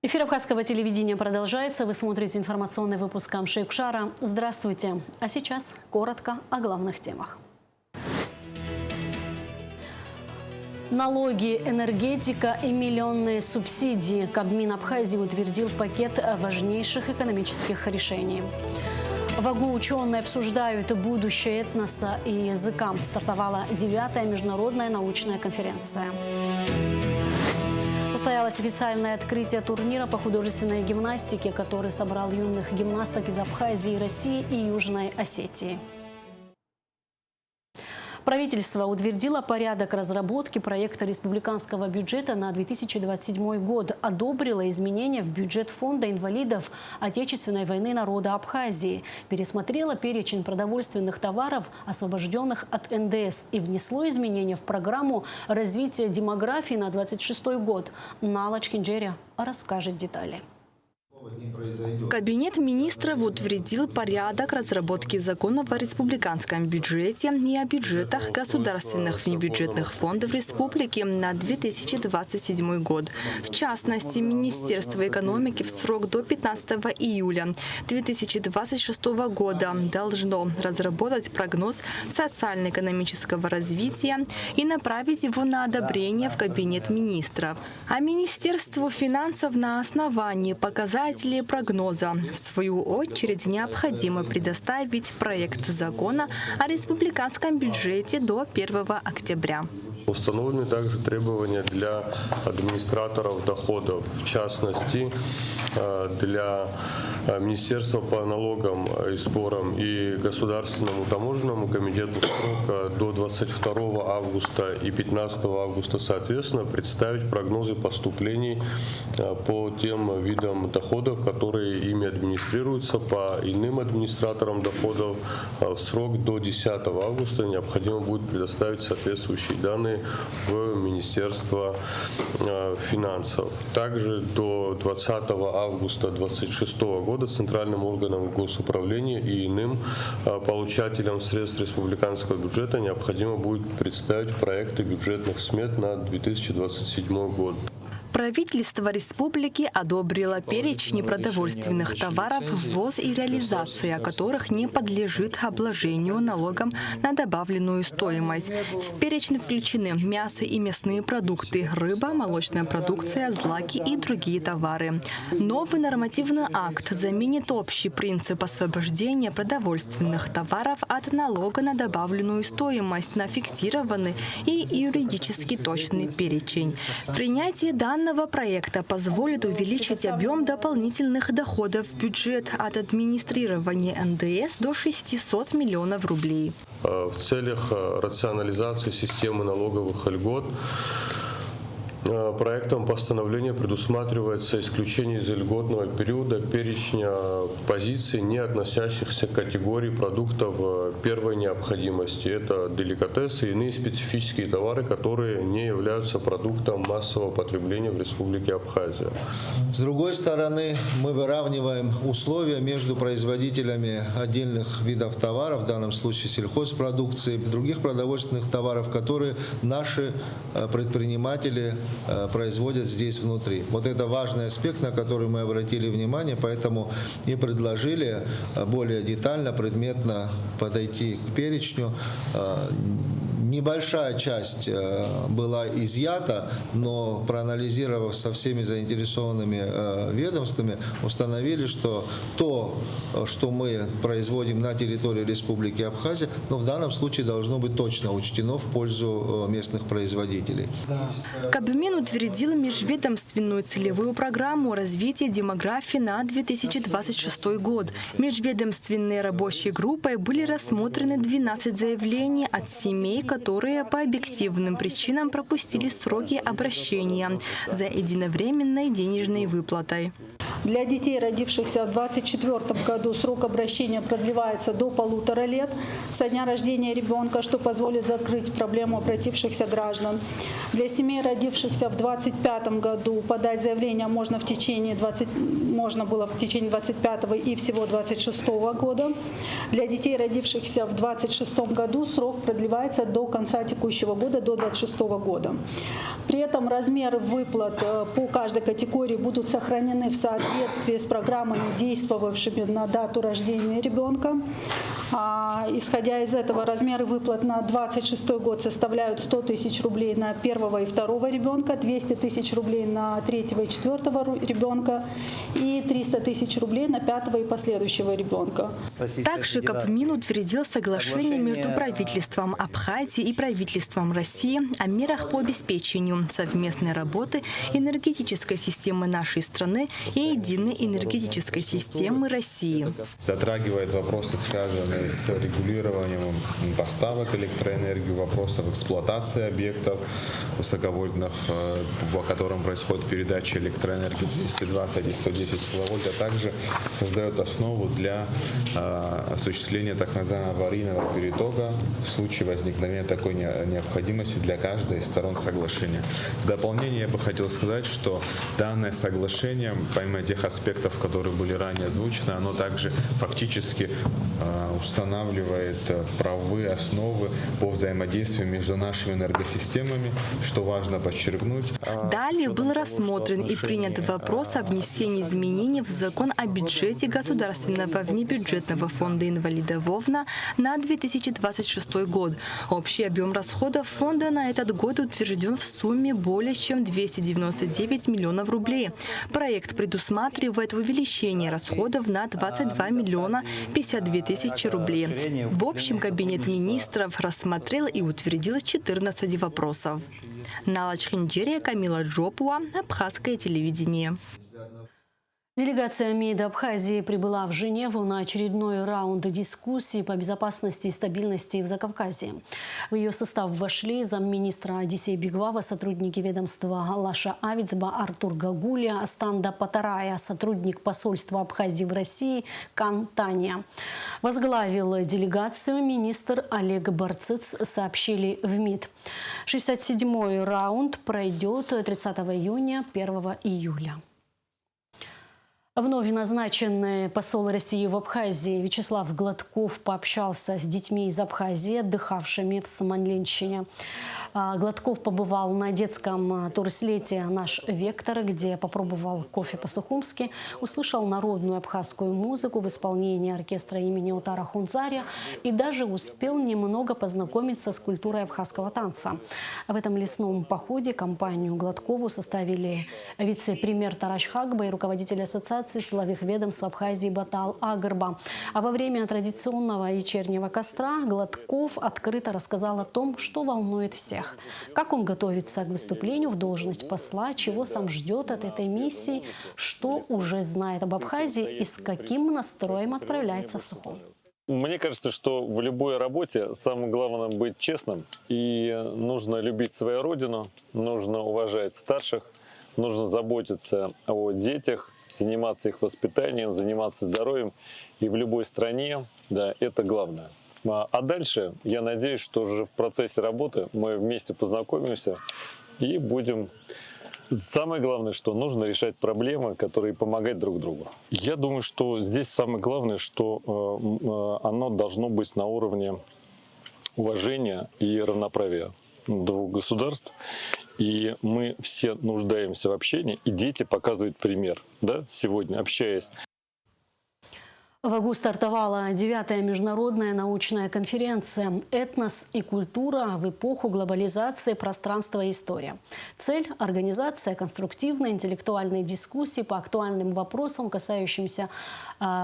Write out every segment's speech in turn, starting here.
Эфир Абхазского телевидения продолжается. Вы смотрите информационный выпуск Амшейкшара. Здравствуйте. А сейчас коротко о главных темах. Налоги, энергетика и миллионные субсидии. Кабмин Абхазии утвердил пакет важнейших экономических решений. В АГУ ученые обсуждают будущее этноса и языка. Стартовала 9-я международная научная конференция. Состоялось официальное открытие турнира по художественной гимнастике, который собрал юных гимнасток из Абхазии, России и Южной Осетии. Правительство утвердило порядок разработки проекта республиканского бюджета на 2027 год, одобрило изменения в бюджет фонда инвалидов Отечественной войны народа Абхазии, пересмотрело перечень продовольственных товаров, освобожденных от НДС, и внесло изменения в программу развития демографии на 2026 год. Нала Чкинджеря расскажет детали. Кабинет министров утвердил порядок разработки законов о республиканском бюджете и о бюджетах государственных внебюджетных фондов республики на 2027 год. В частности, Министерство экономики в срок до 15 июля 2026 года должно разработать прогноз социально-экономического развития и направить его на одобрение в Кабинет министров. А Министерству финансов на основании показателей прогноза, в свою очередь, необходимо предоставить проект закона о республиканском бюджете до 1 октября. Установлены также требования для администраторов доходов, в частности, для Министерства по налогам и сборам и Государственному таможенному комитету срока до 22 августа и 15 августа соответственно представить прогнозы поступлений по тем видам доходов, которые ими администрируются, по иным администраторам доходов в срок до 10 августа необходимо будет предоставить соответствующие данные в Министерство финансов. Также до 20 августа 2026 года центральным органам госуправления и иным получателям средств республиканского бюджета необходимо будет представить проекты бюджетных смет на 2027 год. Правительство республики одобрило перечни продовольственных товаров, ввоз и реализация которых не подлежит обложению налогом на добавленную стоимость. В перечень включены мясо и мясные продукты, рыба, молочная продукция, злаки и другие товары. Новый нормативный акт заменит общий принцип освобождения продовольственных товаров от налога на добавленную стоимость на фиксированный и юридически точный перечень. Принятие данного проекта позволит увеличить объем дополнительных доходов в бюджет от администрирования НДС до 600 миллионов рублей. В целях рационализации системы налоговых льгот проектом постановления предусматривается исключение из льготного периода перечня позиций, не относящихся к категории продуктов первой необходимости. Это деликатесы и иные специфические товары, которые не являются продуктом массового потребления в Республике Абхазия. С другой стороны, мы выравниваем условия между производителями отдельных видов товаров, в данном случае сельхозпродукции, других продовольственных товаров, которые наши предприниматели производят здесь внутри. Вот это важный аспект, на который мы обратили внимание, поэтому и предложили более детально, предметно подойти к перечню. Небольшая часть была изъята, но проанализировав со всеми заинтересованными ведомствами, установили, что то, что мы производим на территории Республики Абхазия, но в данном случае должно быть точно учтено в пользу местных производителей. Кабмин утвердил межведомственную целевую программу развития демографии на 2026 год. Межведомственной рабочей группой были рассмотрены 12 заявлений от семей, которые по объективным причинам пропустили сроки обращения за единовременной денежной выплатой. Для детей, родившихся в 2024 году, срок обращения продлевается до 1,5 лет со дня рождения ребенка, что позволит закрыть проблему обратившихся граждан. Для семей, родившихся в 2025 году, подать заявление можно было в течение 2025 и всего 2026 года. Для детей, родившихся в 2026 году, срок продлевается до конца текущего года, до 2026 года. При этом размеры выплат по каждой категории будут сохранены в соответствии с программами, действовавшими на дату рождения ребенка. Исходя из этого, размеры выплат на 2026 год составляют 100 тысяч рублей на первого и второго ребенка, 200 тысяч рублей на третьего и четвертого ребенка и 300 тысяч рублей на пятого и последующего ребенка. Также Кабмин утвердил соглашение между правительством Абхазии и правительством России о мерах по обеспечению совместной работы энергетической системы нашей страны и единой энергетической системы России. Затрагивает вопросы, связанные с регулированием поставок электроэнергии, вопросов эксплуатации объектов высоковольтных, по которым происходит передача электроэнергии 220 и 110 киловольт, а также создает основу для осуществления так называемого аварийного перетока в случае возникновения такой необходимости для каждой из сторон соглашения. В дополнение я бы хотел сказать, что данное соглашение, помимо тех аспектов, которые были ранее озвучены, оно также фактически устанавливает правовые основы по взаимодействию между нашими энергосистемами, что важно подчеркнуть. Далее был рассмотрен и принят вопрос о внесении изменений в закон о бюджете Государственного внебюджетного фонда инвалидов ВОВНа на 2026 год. Общий объем расходов фонда на этот год утвержден в сумме более чем 299 миллионов рублей. Проект предусматривает увеличение расходов на 22 миллиона 52 тысячи рублей. В общем, Кабинет министров рассмотрел и утвердил 14 вопросов. Нала Чхинджерия, Камила Джопуа, Абхазское телевидение. Делегация МИД Абхазии прибыла в Женеву на очередной раунд дискуссий по безопасности и стабильности в Закавказье. В ее состав вошли замминистра Одиссей Бигвава, сотрудники ведомства Лаша Авицба, Артур Гагуля, Астанда Патарая, сотрудник посольства Абхазии в России Кан Таня. Возглавил делегацию министр Олег Барцыц, сообщили в МИД. 67-й раунд пройдет 30 июня, 1 июля. Вновь назначенный посол России в Абхазии Вячеслав Гладков пообщался с детьми из Абхазии, отдыхавшими в Саманленщине. Гладков побывал на детском турслете «Наш Вектор», где попробовал кофе по-сухумски, услышал народную абхазскую музыку в исполнении оркестра имени Утара Хунзаря и даже успел немного познакомиться с культурой абхазского танца. В этом лесном походе компанию Гладкову составили вице-премьер Тараш Хагба и руководитель Ассоциации силовых ведомств Абхазии Батал Агарба. А во время традиционного вечернего костра Гладков открыто рассказал о том, что волнует всех. Как он готовится к выступлению в должность посла, чего сам ждет от этой миссии, что уже знает об Абхазии и с каким настроем отправляется в Сухум. Мне кажется, что в любой работе самое главное быть честным. И нужно любить свою родину, нужно уважать старших, нужно заботиться о детях, заниматься их воспитанием, заниматься здоровьем. И в любой стране, да, это главное. А дальше, я надеюсь, что уже в процессе работы мы вместе познакомимся и будем... Самое главное, что нужно решать проблемы, которые помогают друг другу. Я думаю, что здесь самое главное, что оно должно быть на уровне уважения и равноправия двух государств. И мы все нуждаемся в общении, и дети показывают пример, да, сегодня, общаясь. В АГУ стартовала 9-я международная научная конференция «Этнос и культура в эпоху глобализации. Пространство и история». Цель – организация конструктивной интеллектуальной дискуссии по актуальным вопросам, касающимся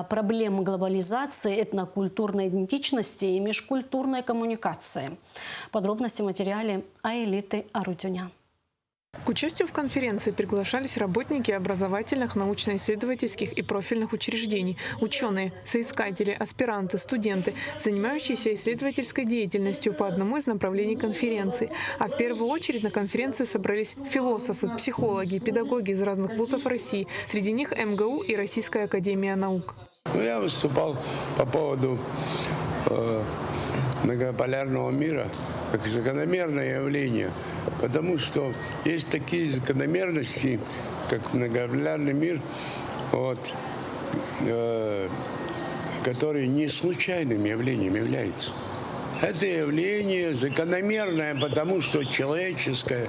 проблем глобализации, этнокультурной идентичности и межкультурной коммуникации. Подробности в материале Аэлиты Арутюнян. К участию в конференции приглашались работники образовательных, научно-исследовательских и профильных учреждений, ученые, соискатели, аспиранты, студенты, занимающиеся исследовательской деятельностью по одному из направлений конференции. А в первую очередь на конференции собрались философы, психологи, педагоги из разных вузов России. Среди них МГУ и Российская академия наук. Я выступал по поводу многополярного мира как закономерное явление, потому что есть такие закономерности, как многополярный мир, который не случайным явлением является. Это явление закономерное, потому что человеческая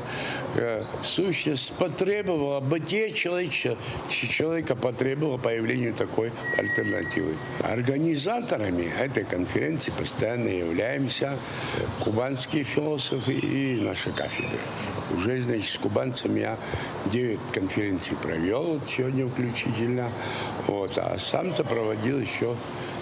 сущность потребовала, бытие человека потребовало появлению такой альтернативы. Организаторами этой конференции постоянно являемся кубанские философы и наша кафедра. Уже, значит, с кубанцами я 9 конференций провел, сегодня включительно, а сам-то проводил еще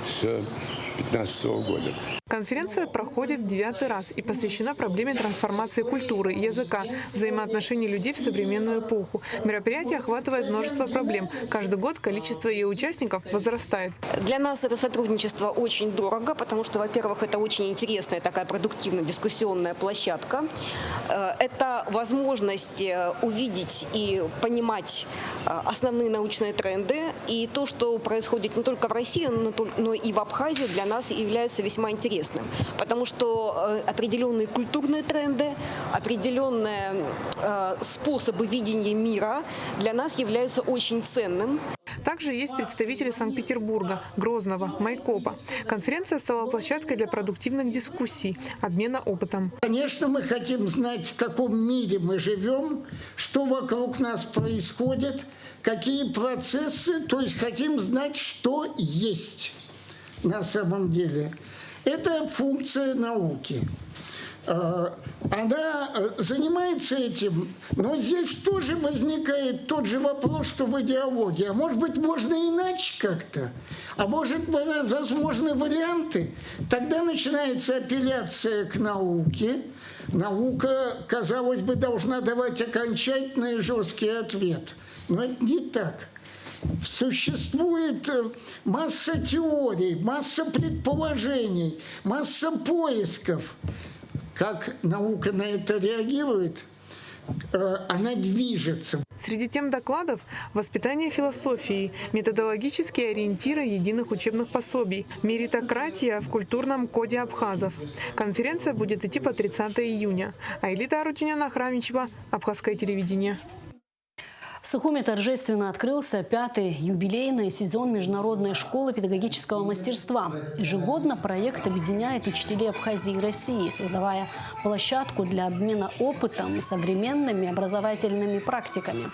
с 2015 года. Конференция проходит в 9-й раз и посвящена проблеме трансформации культуры, языка, взаимоотношений людей в современную эпоху. Мероприятие охватывает множество проблем. Каждый год количество ее участников возрастает. Для нас это сотрудничество очень дорого, потому что, во-первых, это очень интересная такая продуктивная дискуссионная площадка. Это возможность увидеть и понимать основные научные тренды. И то, что происходит не только в России, но и в Абхазии, для нас является весьма интересным. Потому что определенные культурные тренды, определенные способы видения мира для нас являются очень ценным. Также есть представители Санкт-Петербурга, Грозного, Майкопа. Конференция стала площадкой для продуктивных дискуссий, обмена опытом. Конечно, мы хотим знать, в каком мире мы живем, что вокруг нас происходит, какие процессы, то есть хотим знать, что есть на самом деле. Это функция науки. Она занимается этим, но здесь тоже возникает тот же вопрос, что в идеологии. А может быть, можно иначе как-то? А может, возможны варианты? Тогда начинается апелляция к науке. Наука, казалось бы, должна давать окончательный и жесткий ответ. Но это не так. Существует масса теорий, масса предположений, масса поисков. Как наука на это реагирует, она движется. Среди тем докладов – воспитание философии, методологические ориентиры единых учебных пособий, меритократия в культурном коде абхазов. Конференция будет идти по 30 июня. Айлита Арутюняна, Храмичева, Абхазское телевидение. В Сухуме торжественно открылся 5-й юбилейный сезон Международной школы педагогического мастерства. Ежегодно проект объединяет учителей Абхазии и России, создавая площадку для обмена опытом и современными образовательными практиками.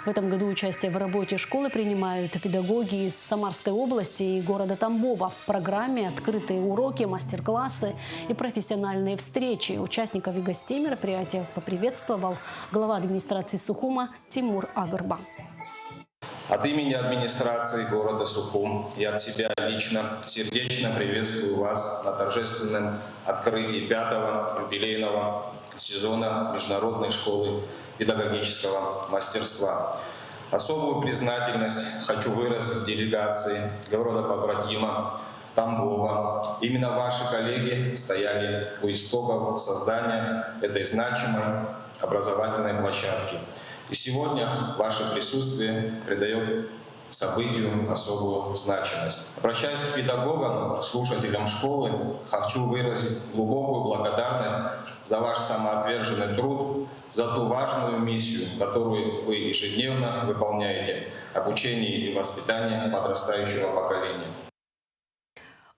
В этом году участие в работе школы принимают педагоги из Самарской области и города Тамбова. В программе открытые уроки, мастер-классы и профессиональные встречи. Участников и гостей мероприятия поприветствовал глава администрации Сухума Тимур Агарба. От имени администрации города Сухум и от себя лично сердечно приветствую вас на торжественном открытии 5-го юбилейного сезона Международной школы педагогического мастерства. Особую признательность хочу выразить делегации города-побратима Тамбова. Именно ваши коллеги стояли у истоков создания этой значимой образовательной площадки. И сегодня ваше присутствие придает событию особую значимость. Обращаясь к педагогам, слушателям школы, хочу выразить глубокую благодарность за ваш самоотверженный труд, за ту важную миссию, которую вы ежедневно выполняете – обучение и воспитание подрастающего поколения.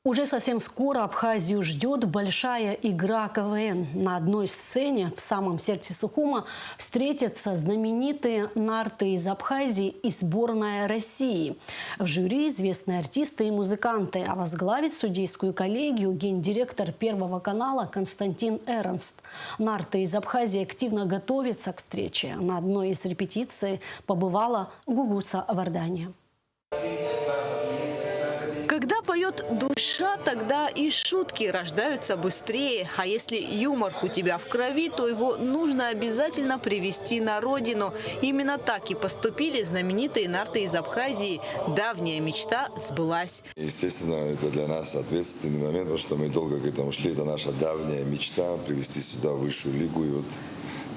Уже совсем скоро Абхазию ждет большая игра КВН. На одной сцене в самом сердце Сухума встретятся знаменитые нарты из Абхазии и сборная России. В жюри известные артисты и музыканты. А возглавит судейскую коллегию гендиректор Первого канала Константин Эрнст. Нарты из Абхазии активно готовятся к встрече. На одной из репетиций побывала Гугуца Вардания. Когда поет поет душа, тогда и шутки рождаются быстрее. А если юмор у тебя в крови, то его нужно обязательно привезти на родину. Именно так и поступили знаменитые нарты из Абхазии. Давняя мечта сбылась. Естественно, это для нас ответственный момент, потому что мы долго к этому шли. Это наша давняя мечта привести сюда высшую лигу. И вот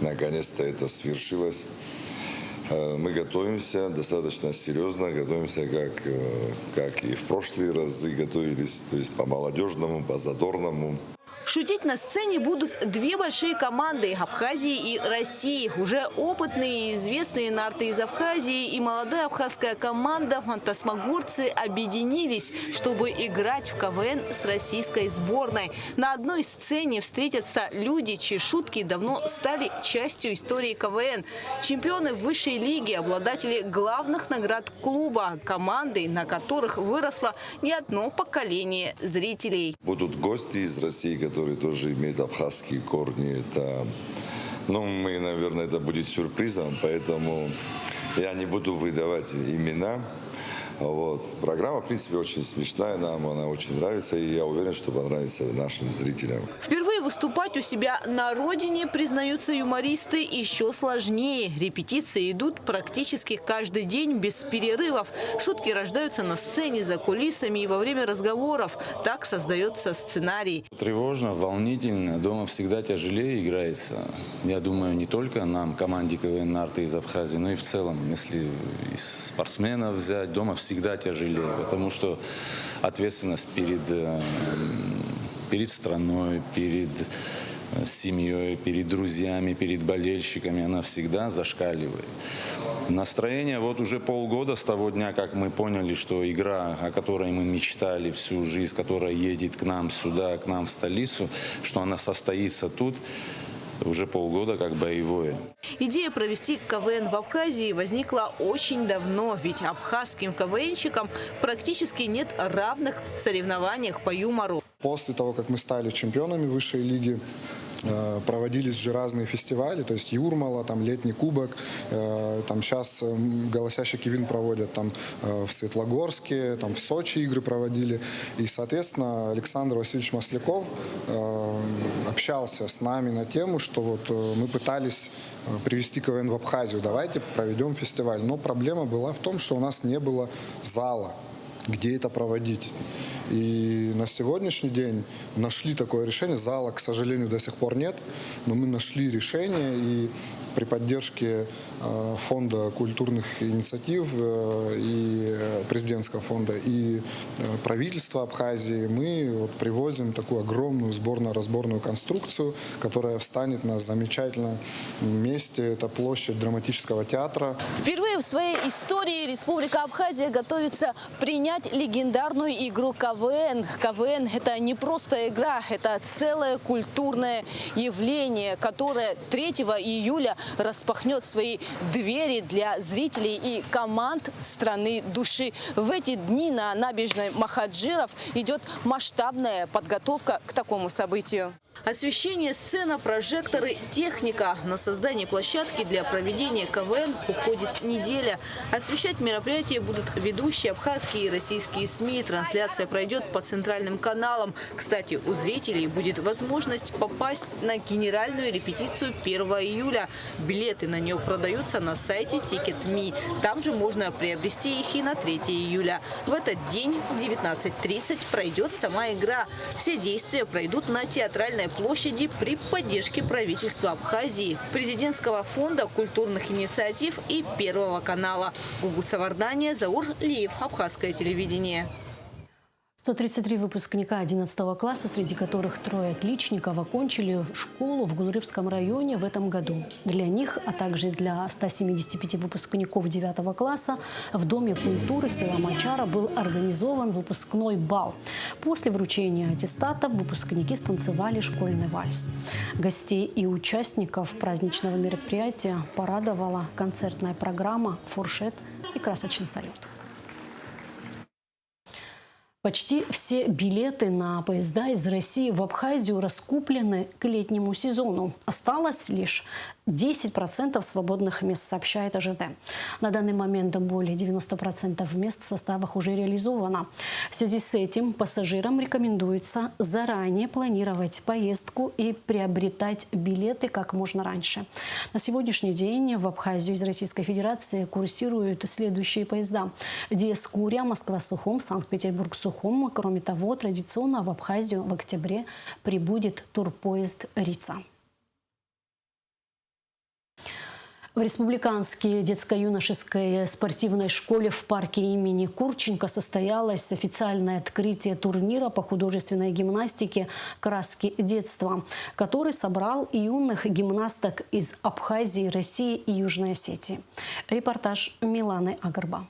наконец-то это свершилось. Мы готовимся достаточно серьезно, готовимся как и в прошлые разы готовились, то есть по-молодежному, по-задорному. Шутить на сцене будут две большие команды – Абхазии и России. Уже опытные и известные нарты из Абхазии и молодая абхазская команда «Фантасмагорцы» объединились, чтобы играть в КВН с российской сборной. На одной сцене встретятся люди, чьи шутки давно стали частью истории КВН. Чемпионы высшей лиги, обладатели главных наград клуба, команды, на которых выросло не одно поколение зрителей. Будут гости из России, которые тоже имеют абхазские корни. Мы, наверное, это будет сюрпризом, поэтому я не буду выдавать имена. Программа, в принципе, очень смешная, нам она очень нравится, и я уверен, что понравится нашим зрителям. Впервые выступать у себя на родине, признаются юмористы, еще сложнее. Репетиции идут практически каждый день без перерывов. Шутки рождаются на сцене, за кулисами и во время разговоров. Так создается сценарий. Тревожно, волнительно. Дома всегда тяжелее играется. Я думаю, не только нам, команде КВН «Нарты» из Абхазии, но и в целом. Если спортсменов взять, дома всегда тяжелее, потому что ответственность перед страной, перед семьей, перед друзьями, перед болельщиками, она всегда зашкаливает. Настроение уже полгода с того дня, как мы поняли, что игра, о которой мы мечтали всю жизнь, которая едет к нам сюда, к нам в столицу, что она состоится тут, уже полгода как боевое. Идея провести КВН в Абхазии возникла очень давно, ведь абхазским КВНщикам практически нет равных в соревнованиях по юмору. После того, как мы стали чемпионами высшей лиги, проводились же разные фестивали, то есть Юрмала, летний кубок, сейчас «Голосящий Кивин» проводят в Светлогорске, в Сочи игры проводили. И, соответственно, Александр Васильевич Масляков общался с нами на тему, что мы пытались привести КВН в Абхазию, давайте проведем фестиваль. Но проблема была в том, что у нас не было зала, где это проводить. И на сегодняшний день нашли такое решение. Зала, к сожалению, до сих пор нет, но мы нашли решение, и при поддержке фонда культурных инициатив и президентского фонда и правительства Абхазии мы привозим такую огромную сборно-разборную конструкцию, которая встанет на замечательном месте. Это площадь драматического театра. Впервые в своей истории Республика Абхазия готовится принять легендарную игру КВН. КВН – это не просто игра, это целое культурное явление, которое 3 июля распахнет свои двери для зрителей и команд страны души. В эти дни на набережной Махаджиров идет масштабная подготовка к такому событию. Освещение, сцена, прожекторы, техника. На создание площадки для проведения КВН уходит неделя. Освещать мероприятие будут ведущие абхазские и российские СМИ. Трансляция пройдет по центральным каналам. Кстати, у зрителей будет возможность попасть на генеральную репетицию 1 июля. Билеты на нее продаются на сайте Ticket.me. Там же можно приобрести их и на 3 июля. В этот день в 19:30 пройдет сама игра. Все действия пройдут на театральной площади при поддержке правительства Абхазии, президентского фонда культурных инициатив и Первого канала. Гугут Савардания, Заур Лиев, Абхазское телевидение. 133 выпускника 11 класса, среди которых 3 отличников, окончили школу в Гулрыбском районе в этом году. Для них, а также для 175 выпускников 9 класса в Доме культуры села Мачара был организован выпускной бал. После вручения аттестатов выпускники станцевали школьный вальс. Гостей и участников праздничного мероприятия порадовала концертная программа, фуршет и красочный салют. Почти все билеты на поезда из России в Абхазию раскуплены к летнему сезону. Осталось лишь 10% свободных мест, сообщает АЖД. На данный момент более 90% мест в составах уже реализовано. В связи с этим пассажирам рекомендуется заранее планировать поездку и приобретать билеты как можно раньше. На сегодняшний день в Абхазию из Российской Федерации курсируют следующие поезда: Диэскурия, Москва-Сухум, Санкт-Петербург-Сухум. Кроме того, традиционно в Абхазию в октябре прибудет турпоезд «Рица». В республиканской детско-юношеской спортивной школе в парке имени Курченко состоялось официальное открытие турнира по художественной гимнастике «Краски детства», который собрал юных гимнасток из Абхазии, России и Южной Осетии. Репортаж Миланы Агарба.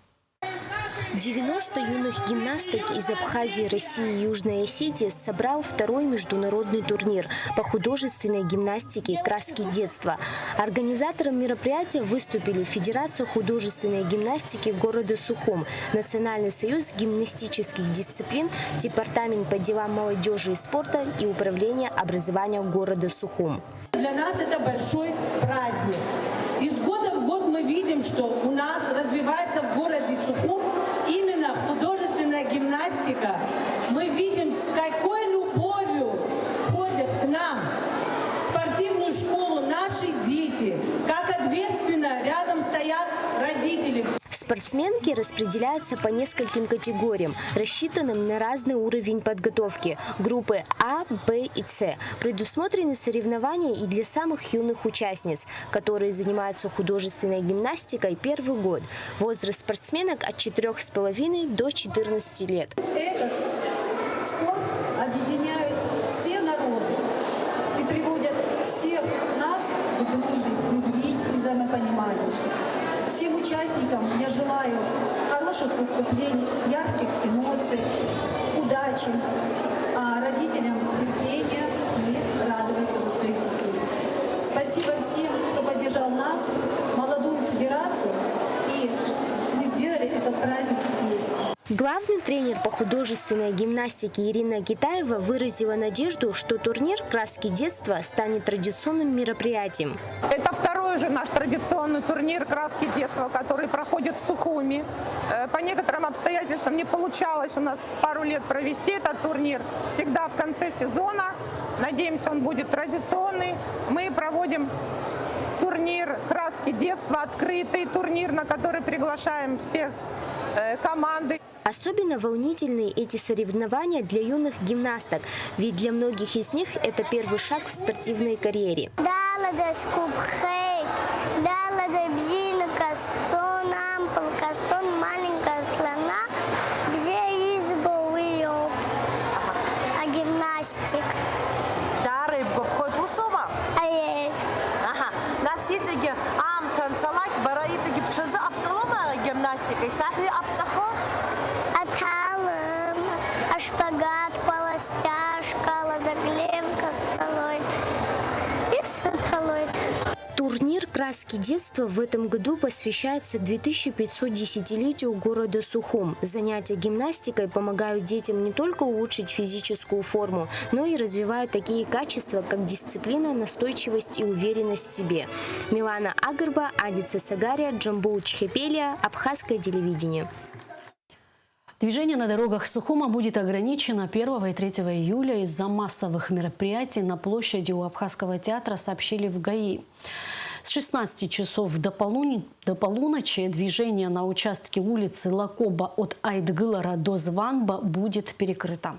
90 юных гимнасток из Абхазии, России и Южной Осетии собрал второй международный турнир по художественной гимнастике «Краски детства». Организатором мероприятия выступили Федерация художественной гимнастики города Сухум, Национальный союз гимнастических дисциплин, Департамент по делам молодежи и спорта и Управление образования города Сухум. Для нас это большой праздник. Из года в год мы видим, что у нас развивается в городе Сухум именно художественная гимнастика. Мы видим, с какой любовью ходят к нам в спортивную школу наши дети, как ответственно рядом стоят родители. Спортсменки распределяются по нескольким категориям, рассчитанным на разный уровень подготовки. Группы А, Б и С. Предусмотрены соревнования и для самых юных участниц, которые занимаются художественной гимнастикой первый год. Возраст спортсменок от 4,5 до 14 лет. Этот спорт объединяет все народы и приводит всех нас к дружбе, к любви и взаимопониманию. Всем участникам я желаю хороших выступлений, ярких эмоций, удачи, а родителям терпения и радоваться за своих детей. Спасибо всем, кто поддержал нас, молодую федерацию, и мы сделали этот праздник вместе. Главный тренер по художественной гимнастике Ирина Китаева выразила надежду, что турнир «Краски детства» станет традиционным мероприятием. Это второй же наш традиционный турнир «Краски детства», который проходит в Сухуми. По некоторым обстоятельствам не получалось у нас пару лет провести этот турнир. Всегда в конце сезона. Надеемся, он будет традиционный. Мы проводим турнир «Краски детства», открытый турнир, на который приглашаем всех команды. Особенно волнительны эти соревнования для юных гимнасток, ведь для многих из них это первый шаг в спортивной карьере. Шпагат, полостяжка, лазоглевка, сцеллоид и сцеллоид. Турнир «Краски детства» в этом году посвящается 2510-летию города Сухум. Занятия гимнастикой помогают детям не только улучшить физическую форму, но и развивают такие качества, как дисциплина, настойчивость и уверенность в себе. Милана Агарба, Адица Сагария, Джамбул Чхепелия, Абхазское телевидение. Движение на дорогах Сухума будет ограничено 1 и 3 июля из-за массовых мероприятий на площади у Абхазского театра, сообщили в ГАИ. С 16 часов до полуночи движение на участке улицы Лакоба от Айтгылара до Званба будет перекрыто.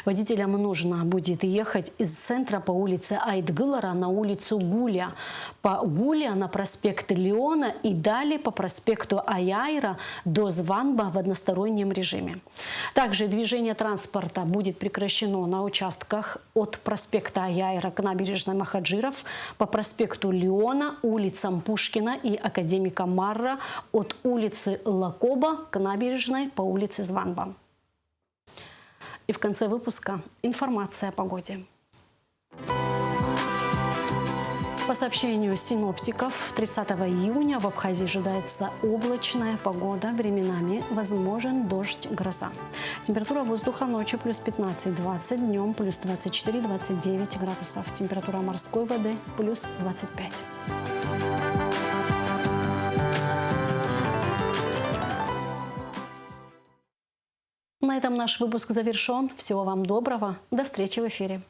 Водителям нужно будет ехать из центра по улице Айтгылара на улицу Гуля, по Гуля на проспект Леона и далее по проспекту Аяйра до Званба в одностороннем режиме. Также движение транспорта будет прекращено на участках от проспекта Аяйра к набережной Махаджиров, по проспекту Леона, улицам Пушкина и Академика Марра, от улицы Лакоба к набережной по улице Званба. И в конце выпуска информация о погоде. По сообщению синоптиков, 30 июня в Абхазии ожидается облачная погода. Временами возможен дождь, гроза. Температура воздуха ночью плюс 15-20, днем плюс 24-29 градусов. Температура морской воды плюс 25. На этом наш выпуск завершен. Всего вам доброго. До встречи в эфире.